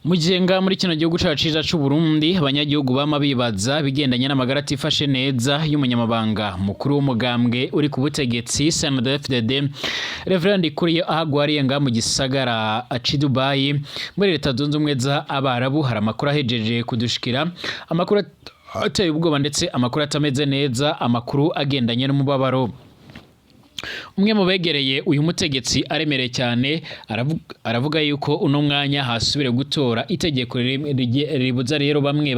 Mugenga muri kino gihugu cacu ciza c'u Burundi abanyagihugu bama bibaza bigendanye n'amagara atifashe neza y'umunyamabanga mukuru w'umugambwe uri ku butegetsi CNDD-FDD Reverend Kuriyo ahagwariye nga mu gisagara ci Dubai muri leta zunze ubumwe za Abarabu. Hari amakuru ahejeje kudushikira, amakuru ateye ubwoba ndetse amakuru atameze neza, amakuru agendanye n'umubabaro. Umwe mu begereye uyu mutegetsi aremereye cyane aravuga yuko uno mwanya hasubire gutora itegeko ribuza rero bamwe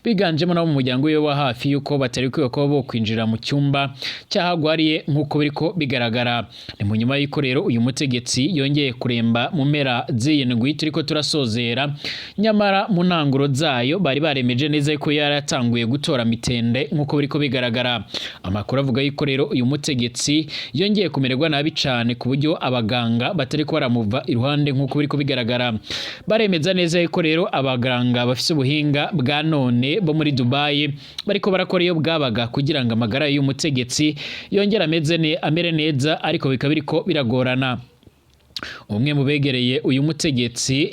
biganjemo nabo mu muryango we wa hafi yuko batari kwiye ko bo kwinjira mu cyumba cyahagwariye nkuko biriko bigaragara. Ni mu nyuma yuko rero uyu mutegetsi yongeye kuremba mu mpera z'iyindwi turiko turasozera, nyamara mu ntanguro zayo bari baremeje neza ko yaratanguye gutora mitende nkuko biriko bigaragara. Amakuru avuga yuko rero uyu mutegetsi yongeye kumererwa nabi cyane ku buryo abaganga batari ko baramuva iruhande nkuko biriko bigaragara. Baremeza neza yuko rero abaganga bafise ubuhinga bwa none bo muri Dubai bariko barakora iyo bwabaga kugira ngo amagara y'uyu mutegetsi yongera amere neza, ariko bikaba biriko biragorana. Umwe mu begereye uyu mutegetsi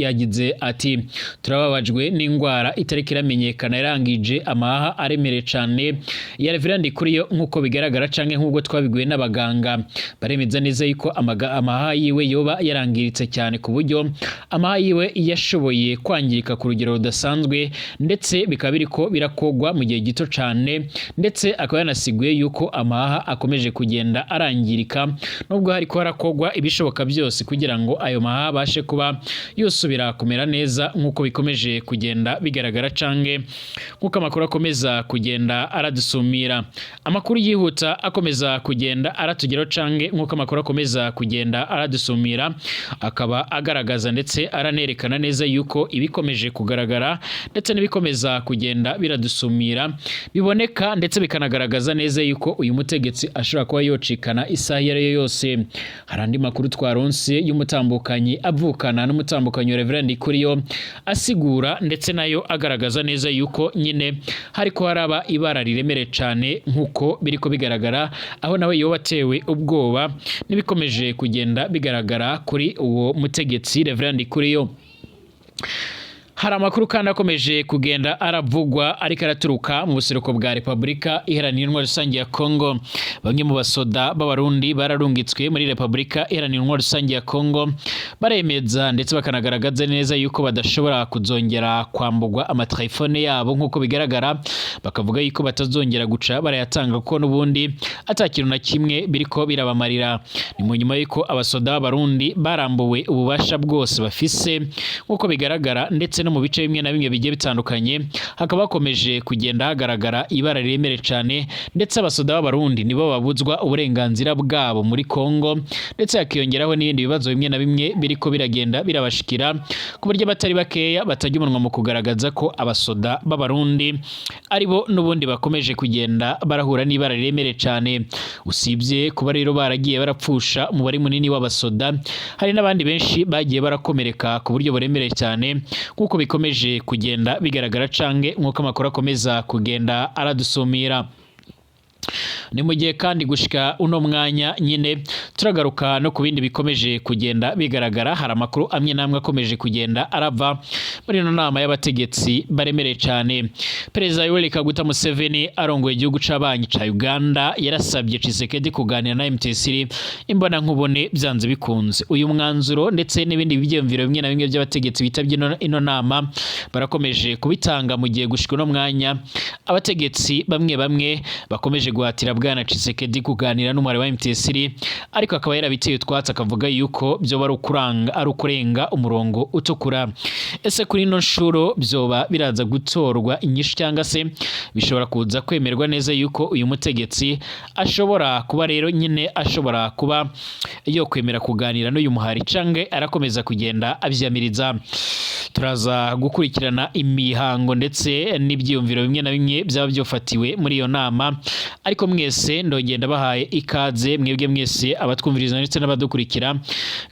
yagize ati turababajwe n'ingwara itariki iramenyekana yarangije amaha aremere cyane ya Reverend Kuriyo nkuko bigaragara canke nkuko twabiguye n'abaganga. Baremeza neza yuko amaha yiwe yoba yarangiritse cyane ku buryo amaha yiwe yashoboye kwangirika ku rugero rudasanzwe, ndetse bikaba biriko birakogwa mu gihe gito cyane, ndetse akaba yanasiguye yuko amaha akomeje kugenda arangirika nubwo hariko harakogwa ibishoboka byose kugira ngo ayo maha abashe kuba yosubira kumera neza nkuko bikomeje kugenda bigaragara canke nkuko amakuru akomeza kugenda aradusumira. Amakuru yihuta akomeza kugenda aratugeraho canke nkuko amakuru akomeza kugenda aradusumira, akaba agaragaza ndetse aranerekana neza yuko ibikomeje kugaragara ndetse n'ibikomeza kugenda biradusumira biboneka, ndetse bikanagaragaza neza yuko uyu mutegetsi ashobora kuba yocikana isaha iyo ariyo yose. Hari andi makuru twaronse y'umutambukanyi avukana n'umutambukanyi Reverend Kuriyo asigura ndetse nayo agaragaza neza yuko nyine hariko haraba ibara riremere cyane nkuko biriko bigaragara, aho nawe yo watewe ubwoba n'ibikomeje kugenda bigaragara kuri uwo mutegetsi Reverend Kuriyo. Hari amakuru kandi akomeje kugenda aravugwa ariko araturuka mu buseruko bwa Repubulika Iharanira Intwaro Rusange ya Kongo. Bamwe mu basoda b'abarundi bararungitswe muri Repubulika Iharanira Intwaro Rusange ya Kongo baremeza ndetse bakanagaragaza neza yuko badashobora kuzongera kwambugwa amatelefone yabo nkuko bigaragara, bakavuga yuko batazongera guca barayatanga kuko n'ubundi atakintu na kimwe biriko birabamarira. Ni mu nyuma yuko abasoda b'abarundi barambuwe ububasha bwose bafise nkuko bigaragara, ndetse mu bice bimwe na bimwe bigiye bitandukanye hakaba hakomeje kugenda hagaragara ibara riremere cyane, ndetse abasoda b'abarundi nibo babuzwa uburenganzira bwabo muri Kongo, ndetse hakiyongeraho n'ibindi bibazo bimwe na bimwe biriko biragenda birabashikira ku buryo batari bakeya batajya umunwa mu kugaragaza ko abasoda b'abarundi aribo n'ubundi bakomeje kugenda barahura n'ibara riremere cyane. Usibye kuba rero baragiye barapfusha umubare munini w'abasoda, hari n'abandi benshi bagiye barakomereka ku buryo buremere cyane kuko bikomeje kugenda bigaragara canke nkuko amakuru akomeza kugenda aradusumira. Ni mu gihe kandi gushika uno mwanya nyine turagaruka no ku bindi bikomeje kugenda bigaragara. Hari amakuru amwe namwe akomeje kugenda arava muri no nama y'abategetsi baremereye cyane. Perezida Yoweri Kaguta Museveni arongoye igihugu c'abanyi ca Uganda yarasabye Tshisekedi kuganira na MTC imbona nkubone byanze bikunze. Uyu mwanzuro ndetse n'ibindi byiyumviro bimwe na bimwe by'abategetsi bitabye ino nama barakomeje kubitanga mu gihe gushika uno mwanya abategetsi bamwe bakomeje guhatira bwana Tshisekedi kuganira n'umwari wa MTC, ariko akaba yarabiteye utwatsi akavuga yuko byo bari ukurenga umurongo utukura. Ese kuri ino nshuro byoba biraza gutorwa inyishu cyangwa se bishobora kuza kwemerwa neza yuko uyu mutegetsi ashobora kuba rero nyine ashobora kuba yo kwemera kuganira n'uyu muhari canke arakomeza kugenda avyamiriza. Turaza gukurikirana imihango ndetse n'ibyiyumviro bimwe na bimwe byaba byofatiwe muri iyo nama, ariko mwese ndongenda bahaye ikaze mwebwe mwese abatwumviriza ndetse n'abadukurikira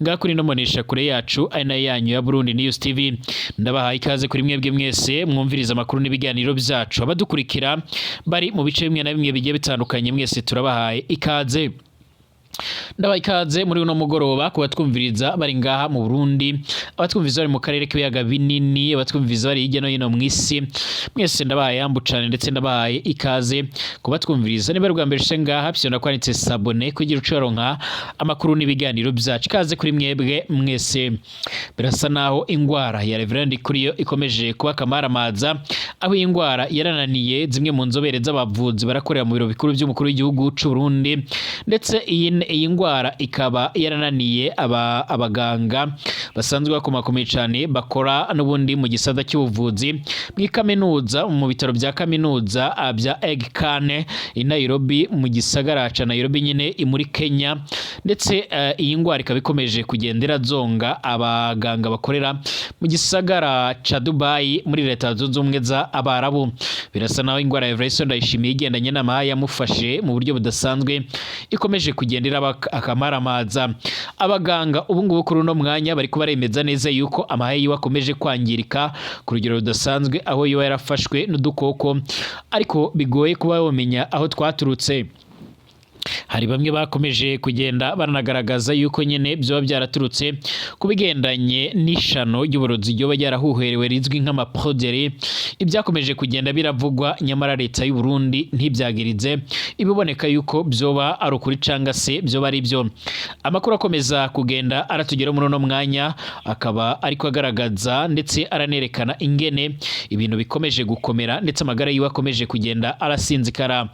ngakuri no monesha kure yacu ari nayo yanyu ya Burundi News TV. Ndabahaye ikaze kuri mwebwe mwese mwumviriza amakuru n'ibiganiro byacu, abadukurikira bari mu bice bimwe na bimwe bigiye bitandukanye mwese turabahaye ikaze. Ndabaye ikaze muri uno mugoroba ku batwumviriza bari ngaha mu Burundi, abatwumviriza bari mu karere k'ibiyaga binini, abatwumviriza bari hirya no hino mw'isi, mwese ndabaye yambucane ndetse ndabaye ikaze ku batwumviriza niba rwa mbere she ngaha byona kwanditse sabone kugira ucoronka amakuru n'ibiganiro byacu. Ikaze kuri mwebwe mwese. Birasa naho ingwara ya Reverend Kuriyo ikomeje kuba kamaramaza, aho ingwara yarananiye zimwe mu nzobere z'abavuzi barakorera mu biro bikuru by'umukuru w'igihugu c'u Burundi, ndetse iyi ngwara ikaba yarananiye abaganga basanzwe bakomakomeye cyane bakora n'ubundi mu gisata cy'ubuvuzi mw'ikaminuza mu bitaro bya kaminuza bya Aga Khan i Nairobi mu gisagara ca Nairobi nyine muri Kenya, ndetse iyi ngwara ikaba ikomeje kugendera zonga abaganga bakorera mu gisagara ca Dubai muri leta zunze ubumwe za Abarabu. Birasa naho ingwara ya Everest Ndayishimiye igendanye n'amahaya yamufashe mu buryo budasanzwe ikomeje kugendera akamaramaza. Abaganga ubu ngubu kuri uno mwanya bari kubaremeza neza yuko amahaya yiwe akomeje kwangirika ku rugero rudasanzwe, aho yiwe yarafashwe n'udukoko ariko bigoye kuba wamenya aho twaturutse. Hari bamwe bakomeje kugenda banagaragaza yuko nyene byoba byaraturutse kubigendanye n'ishano y'uburozi ryo byarahuherewe rizwi nk'amaproderi. Ibyakomeje kugenda biravugwa nyamara leta y'u Burundi ntibyagirize ibiboneka yuko byoba ari ukuri canga se byoba ari byo. Amakuru akomeza kugenda aratugera muri no mwanya akaba ariko agaragaza ndetse aranerekana ingene ibintu bikomeje gukomera, ndetse amagara yiwe akomeje kugenda arasinzikara.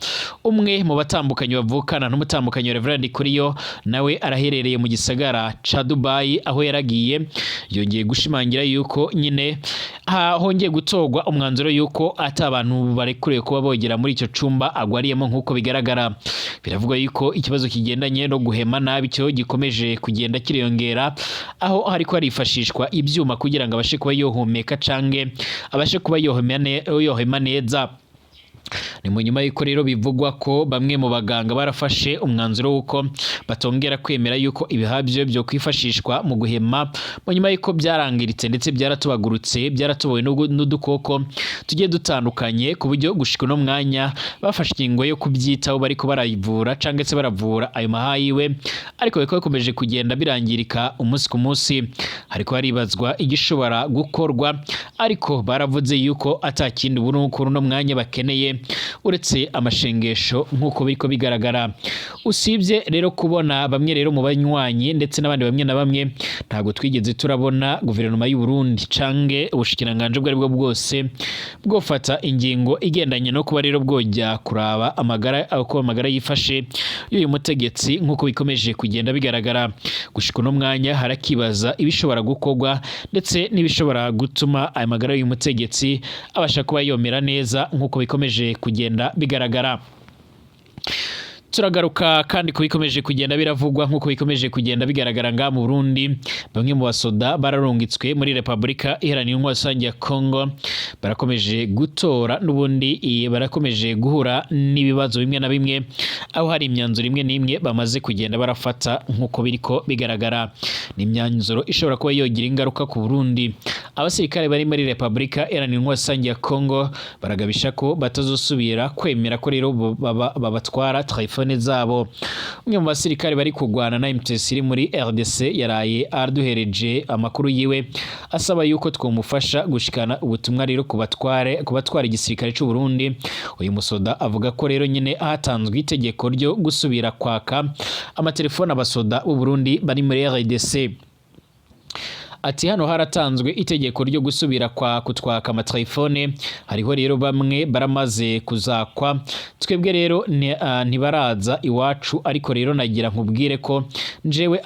Umwe mu batambukanye bavukana n'umutambukanyi wa Reverend Kuriyo nawe araherereye mu gisagara ca Dubai, aho yaragiye yongeye gushimangira yuko nyine hongeye gutogwa umwanzuro yuko ata abantu barekuriye kuba bogera muri icyo cumba agwariyemo nk'uko bigaragara. Biravugwa yuko ikibazo kigendanye no guhema nabi cyo gikomeje kugenda kiriyongera, aho hariko harifashishwa ibyuma kugira ngo abashe kuba yohumeka cange abashe kuba yohema neza. Ni mu nyuma y'uko rero bivugwa ko bamwe mu baganga barafashe umwanzuro w'uko batongera kwemera yuko ibihabyo byo kwifashishwa mu guhema, mu nyuma y'uko byarangiritse ndetse byaratubagurutse byaratobowe n'udukoko tugiye dutandukanye, ku buryo gushika no mwanya bafashe ingingo yo kubyitaho bariko barayivura cange se baravura ayo mahayiwe, ariko biko bikomeje kugenda birangirika umunsi ku munsi. Hariko haribazwa igishobora gukorwa, ariko baravuze yuko atakindi burunku no mwanya bakeneye uretse amashengesho nk'uko biko bigaragara. Usibye rero kubona bamwe rero mu banywanyi ndetse n'abandi bamwe na bamwe, ntago twigeze turabona guverinoma y'u Burundi cange ubushikiranganje bwo aribwo bwose bwofata ingingo igendanye no kuba rero bwojya kuraba amagara yifashe y'uyu mutegetsi nk'uko bikomeje kugenda bigaragara. Gushika no mwanya harakibaza ibishobora gukorwa ndetse n'ibishobora gutuma aya magara y'uyu mutegetsi abasha kuba yomera neza nk'uko bikomeje kugenda bigaragara. Turagaruka kandi kubikomeje kugenda biravugwa nk'uko bikomeje kugenda bigaragara nga mu Burundi. Bamwe mu basoda bararungitswe muri Republika Iharanira Intwaro Rusange ya Congo barakomeje gutora n'ubundi barakomeje guhura n'ibibazo bimwe na bimwe, aho hari imyanzuro imwe n'imwe bamaze kugenda barafata nk'uko biriko bigaragara. Ni imyanzuro ishobora kuba yogira ingaruka ku Burundi. Abasirikare bari muri Republika Iharanira Intwaro Rusange ya Congo baragabisha ko batazosubira kwemera ko rero babatwara telefone zabo. Umwe mu basirikare bari kugwana na MTS iri muri RDC yaraye arduhereje amakuru yiwe asaba yuko twomufasha gushikana ubutumwa rero kubatwara igisirikare cy'u Burundi. Uyu musoda avuga ko rero nyine hatanzwe itegeko ryo gusubira kwaka amatelefone abasoda b'u Burundi bari muri RDC. Ati hano haratanzwe itegeko ryo gusubira kutwaka amatelefone, hariho rero bamwe baramaze kuzakwa, twebwe rero ntibaraza iwacu, ariko rero nagira nkubwire ko njewe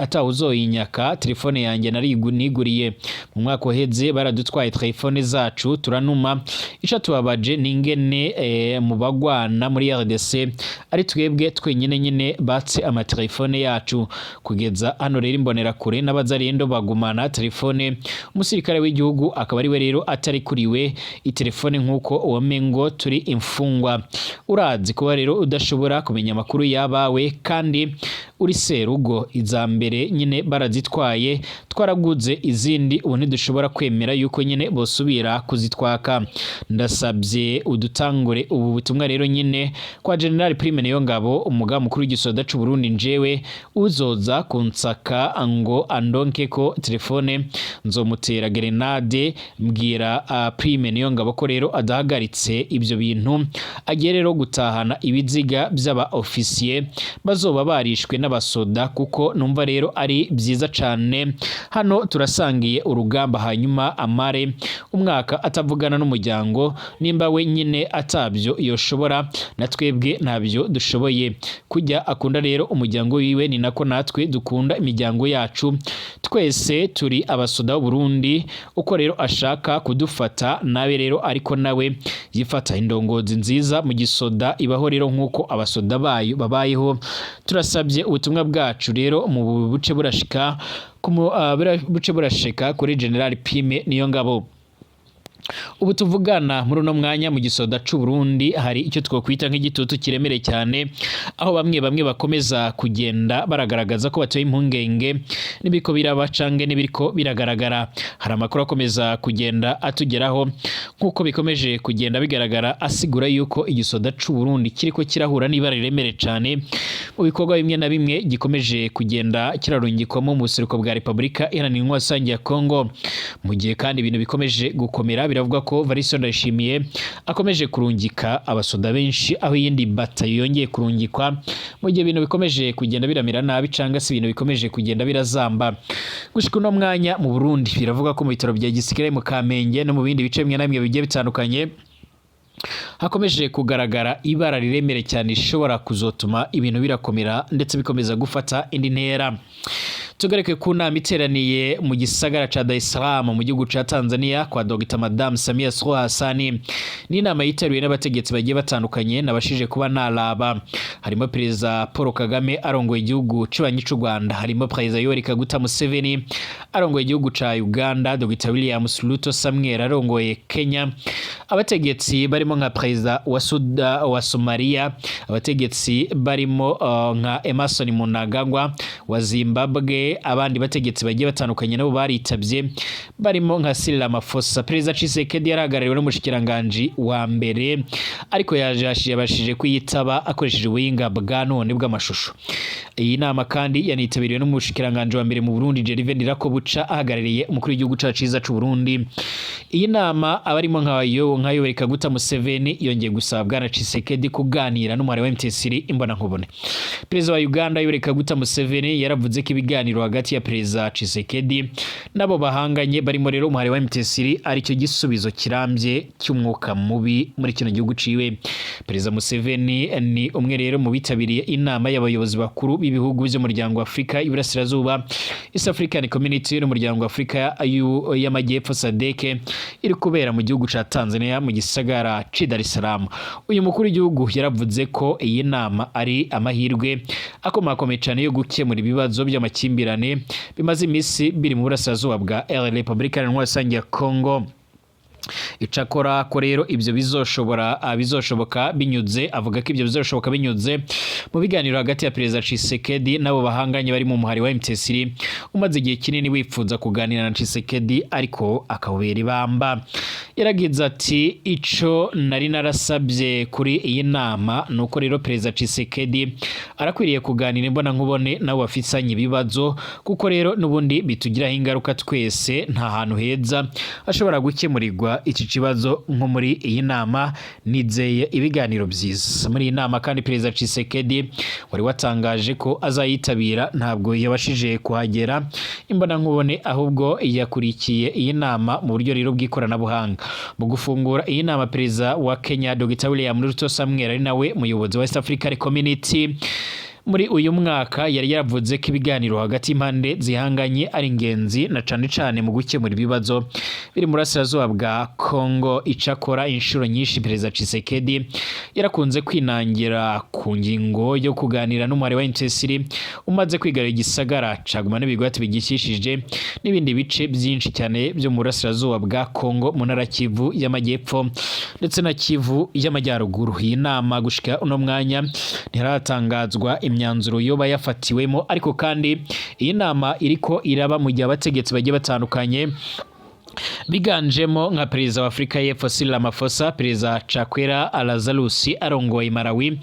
atawuzoyinyaka telefone yanjye niguriye mu mwaka uheze baradutwaye telefone zacu turanuma. Ico tubabaje ningene mu bagwana muri RDC ari twebwe twenyine nyine batse amatelefone yacu. Kugeza hano rero imbonera kure n'abazarendo agumana telefone umusirikare w'igihugu akaba ari we rero atari kuriwe itelefone nk'uko uwamengo turi imfungwa. Urazi kuba rero udashobora kumenya amakuru yabawe kandi uri serugo, iza mbere nyine barazitwaye twaraguze izindi ubu ntidushobora kwemera yuko nyine bosubira kuzitwaka. Ndasabye udutangure ubu butumwa rero nyine kwa General Prime Niyongabo umugaba mukuru w'igisoda c'u Burundi, njewe uzoza kunsaka ngo andonke ko telefone nzomutera grenade. Mbwira Prime Niyongabo ko rero adahagaritse ibyo bintu agiye rero gutahana ibiziga by'aba officier bazoba barishwe n'abasoda, kuko numva rero ari byiza cyane. Hano turasangiye urugamba, hanyuma amare umwaka atavugana n'umuryango, nimba we nyine atabyo yoshobora na twebwe ntabyo dushoboye. Kujya akunda rero umuryango wiwe ni nako natwe dukunda imiryango yacu, twese turi abasoda b'u Burundi. Uko rero ashaka kudufata nawe rero ariko nawe yifata indongozi nziza mu gisoda ibaho rero nk'uko abasoda bayo babayeho. Turasabye ubutumwa bwacu rero mu buce burashika kuri General Prime Niyongabo. Ubu tuvugana muri uno mwanya mu gisoda c'u Burundi hari icyo twokwita nk'igitutu kiremere cyane, aho bamwe bakomeza kugenda baragaragaza ko batoye impungenge n'ibiko biraba cange n'ibiriko biragaragara. Hari amakuru akomeza kugenda atugeraho nk'uko bikomeje kugenda bigaragara, asigura yuko igisoda c'u Burundi kiriko kirahura n'ibara riremere cyane mu bikorwa bimwe na bimwe gikomeje kugenda kirarungikwamo mu buseruko bwa Repubulika Iharanira Intwaro ya Kongo. Mu gihe kandi ibintu bikomeje gukomera, biravuga ko Varisto Ndayishimiye akomeje kurungika abasoda benshi, aho yindi batayo yongeye kurungikwa mu gihe ibintu bikomeje kugenda biramira nabi canga se ibintu bikomeje kugenda birazamba. Gushika uno mwanya mu Burundi biravuga ko mu bitaro bya gisirikare mu Kamenge no mu bindi bice bimwe na bimwe bigiye bitandukanye hakomeje kugaragara ibara riremere cyane ishobora kuzotuma ibintu birakomera ndetse bikomeza gufata indi ntera. Tugareke ku nama iteraniye mu gisagara ca Dar es Salaam mu gihugu ca Tanzania kwa Dr. Madame Samia Suluhu Hassan. Ni inama yiteruye n'abategetsi bagiye batandukanye nabashije kuba naraba. Harimo Perezida Paul Kagame arongoye igihugu c'ubanyi c'u Rwanda, harimo Perezida Yoweri Kaguta Museveni arongoye igihugu ca Uganda, Dr. William Ruto Samuel arongoye Kenya, abategetsi barimo nka Perezida wa Somalia, abategetsi barimo nka Emerson Mnangagwa wa Zimbabwe, abandi bategetsi bagiye batandukanye nabo baritabye barimo nka Cyril Ramaphosa. Perezida Tshisekedi yarahagarariwe n'umushikiranganje wa mbere, ariko yabashije kwiyitaba akoresheje ubuhinga bwa none bw'amashusho. Iyi nama kandi yanitabiriwe n'umushikiranganje wa mbere mu Burundi Gervais Ndirakobuca ahagarariye umukuru w'igihugu cyaciza c'u Burundi. Iyi nama abarimo nka Yoweri Kaguta Museveni yongeye gusaba bwana Tshisekedi kuganira n'umwari wa MTSR imbona nkubone. Perezida wa Uganda Yoweri Kaguta Museveni yaravuze ko ibiganiro hagati ya Perezida Tshisekedi nabo bahanganye barimo rero umwari wa MTSR ari cyo gisubizo kirambye cy'umwuka mubi muri kino gihugu ciwe. Perezida Museveni ni umwe rero mu bitabiriye inama y'abayobozi bakuru b'ibihugu by'umuryango wa Afrika y'Iburasirazuba, East African Community n'umuryango wa Afrika y'Amajyepfo SADC iri kubera mu gihugu ca Tanzania mu gisagara ci Dar es Salaam. Uyu mukuru w'igihugu yaravuze ko iyi nama ari amahirwe akomakomeye cyane yo gukemura ibibazo by'amakimbirane bimaze imisi biri mu burasirazuba bwa Repubulika Iharanira Intwaro ya Kongo. Icakora ko rero ibyo bizoshoboka binyuze, avuga ko ibyo bizoshoboka binyuze mu biganiro hagati ya Perezida Tshisekedi nabo bahanganye bari mu muhari wa MTSR umaze igihe kinini wifuza kuganira na Tshisekedi ariko akabera ibamba. Yaragize ati ico nari narasabye kuri iyi nama nuko rero Perezida Tshisekedi arakwiriye kuganira imbona nkubone nabo bafisanye ibibazo, kuko rero nubundi bitugiraho ingaruka twese, nta hantu heza ashobora gukemurirwa iki kibazo nko muri iyi nama. Nizeye ibiganiro byiza muri iyi nama. Kandi Perezida Tshisekedi wari watangaje ko azayitabira ntabwo yabashije kuhagera imbona nkubone, ahubwo yakurikiye iyi nama mu buryo rero bw'ikoranabuhanga. Mu gufungura iyi nama, Perezida wa Kenya Dr. William Ruto Samuel ari nawe muyobozi wa East African Community muri uyu mwaka yari yaravuze ko ibiganiro hagati y'impande zihanganye ari ingenzi na cane mu gukemura ibibazo biri mu burasirazuba bwa Kongo. Icakora inshuro nyinshi Perezida Tshisekedi yarakunze kwinangira ku ngingo yo kuganira n'umwari wa Intesiri umaze kwigarurira igisagara ca Goma n'ibigwati bigikishije n'ibindi bice byinshi cyane byo mu burasirazuba bwa Kongo mu ntara Kivu y'Amajyepfo ndetse na Kivu y'Amajyaruguru. Iyi nama gushika uno mwanya ntiratangazwa imyanzuro yoba yafatiwemo, ariko kandi iyi nama iriko iraba mu gihe abategetsi bagiye batandukanye biganjemo nka Perezida wa Afrika y'Epfo Cyril Ramaphosa, Perezida Chakwera Lazarus arongoye Malawi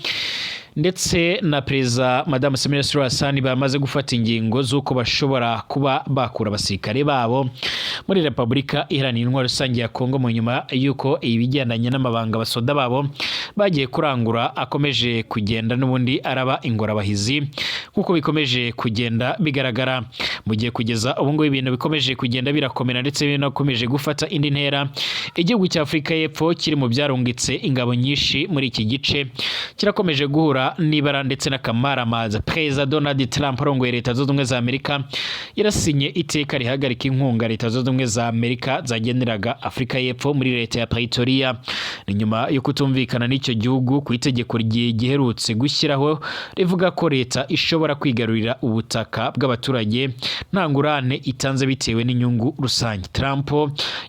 ndetse na Perezida Madame Samia Suluhu Hassan bamaze gufata ingingo z'uko bashobora kuba bakura abasirikare babo muri Repubulika Iharanira Intwaro Rusange ya Kongo mu nyuma yuko ibigendanye n'amabanga basoda babo bagiye kurangura akomeje kugenda n'ubundi araba ingorabahizi nkuko bikomeje kugenda bigaragara mu gihe kugeza ubu ngubu ibintu bikomeje kugenda birakomera ndetse binakomeje gufata indi ntera. Igihugu cya Afrika y'Epfo kiri mu byarungitse ingabo nyinshi muri iki gice kirakomeje guhura nibara ndetse n'akamaramaza. Perezida Donald Trump arongoye Leta Zunze Ubumwe za Amerika yarasinye iteka rihagarika inkunga Leta Zunze Ubumwe za Amerika zageneraga Afrika y'Epfo muri leta ya Pretoria. Ni nyuma yo kutumvikana n'icyo gihugu ku itegeko giherutse gushyiraho rivuga ko leta ishobora kwigarurira ubutaka bw'abaturage nta ngurane itanze bitewe n'inyungu rusange. Trump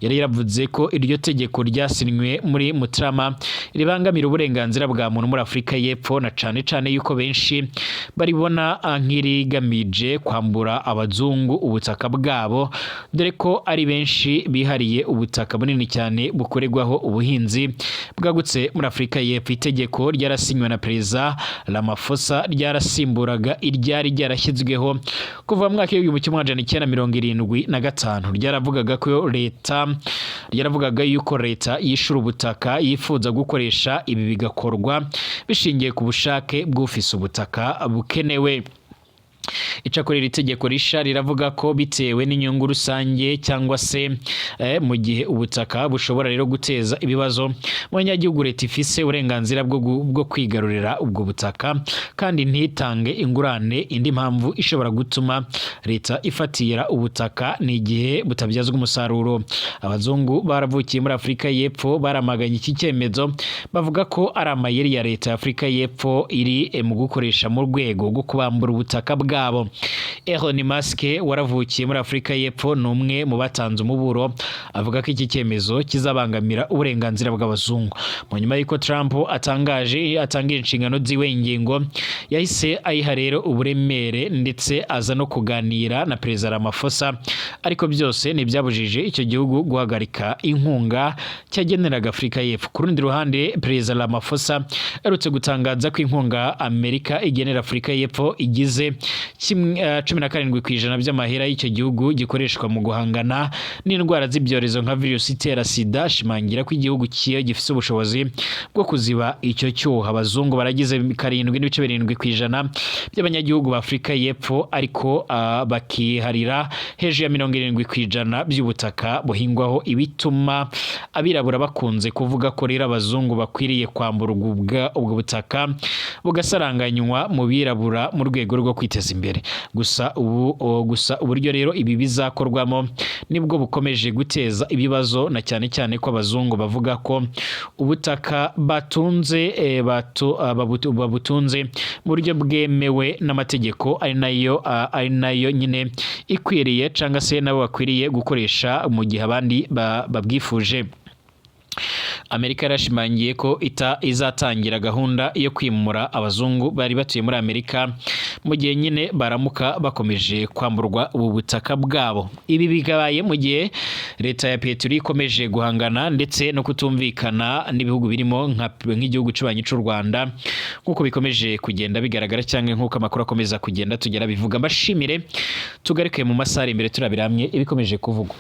yari yaravuze ko iryo tegeko ryasinywe muri Mutarama ribangamira uburenganzira bwa muntu muri Afrika y'Epfo na cane yuko benshi baribona nk'irigamije kwambura abazungu ubutaka bwabo, dore ko ari benshi bihariye ubutaka bunini cyane bukorerwaho ubuhinzi bwagutse muri Afrika y'Epfo. Itegeko ryarasinywe na Perezida Ramaphosa ryarasimburaga iryari ryarashyizweho kuva mu mwaka w'1975. ryaravugaga yuko leta yishura ubutaka yifuza gukoresha ibi bigakorwa bishingiye ku bushake bw'ufise ubutaka bukenewe. Icakora iri tegeko risha riravuga ko bitewe n'inyungu rusange cyangwa se mu gihe ubutaka bushobora rero guteza ibibazo mu banyagihugu, leta ifise uburenganzira bwo kwigarurira ubwo butaka kandi ntitange ingurane. Indi mpamvu ishobora gutuma leta ifatira ubutaka ni igihe butabyazwa umusaruro. Abazungu baravukiye muri Afrika y'Epfo baramaganye iki cyemezo, bavuga ko ari amayeri ya leta ya Afrika y'Epfo iri mu gukoresha mu rwego rwo kubambura ubutaka bwabo. Elon Musk waravukiye muri Afrika y'Epfo n'umwe mu batanze umuburo, avuga ko iki cyemezo kizabangamira uburenganzira bw'abazungu. Mu nyuma y'uko Trump atangiye inshingano ziwe, ingingo yahise ayiha rero uburemere ndetse aza no kuganira na Perezida Ramaphosa, ariko byose ntibyabujije icyo gihugu guhagarika inkunga cyageneraga Afrika y'Epfo. Ku rundi ruhande, Perezida Ramaphosa aherutse gutangaza ko inkunga Amerika igenera Afrika y'Epfo igize 17% by'amahera y'icyo gihugu gikoreshwa mu guhangana n'indwara z'ibyorezo nka virusi itera sida. Ashimangira ko igihugu kiyo gifite ubushobozi bwo kuziba icyo cyuho. Abazungu baragize 7.7% by'abanyagihugu ba Afrika y'Epfo, ariko bakiharira hejuru ya 70% by'ubutaka buhingwaho, ibituma abirabura bakunze kuvuga ko rero abazungu bakwiriye kwambura ubwo butaka bugasaranganywa mu birabura mu rwego rwo kwiteza imbere. Gusa uburyo rero ibi bizakorwamo nibwo bukomeje guteza ibibazo, na cyane ko abazungu bavuga ko ubutaka babutunze mu buryo bwemewe n'amategeko, ari nayo nyine ikwiriye cyangwa se nabo bakwiriye gukoresha mu gihe abandi babwifuje. Amerika yarashimangiye ko izatangira gahunda yo kwimura abazungu bari batuye muri Amerika mu gihe nyine baramuka bakomeje kwamburwa ubu butaka bwabo. Ibi bigabaye mu gihe leta ya Petero ikomeje guhangana ndetse no kutumvikana n'ibihugu birimo nk'igihugu cy'ubanyi cy'u Rwanda, nk'uko bikomeje kugenda bigaragara cyangwa nk'uko amakuru akomeza kugenda tugera bivuga. Mbashimire, tugaruke mu masaha imbere turabiramye ibikomeje kuvugwa.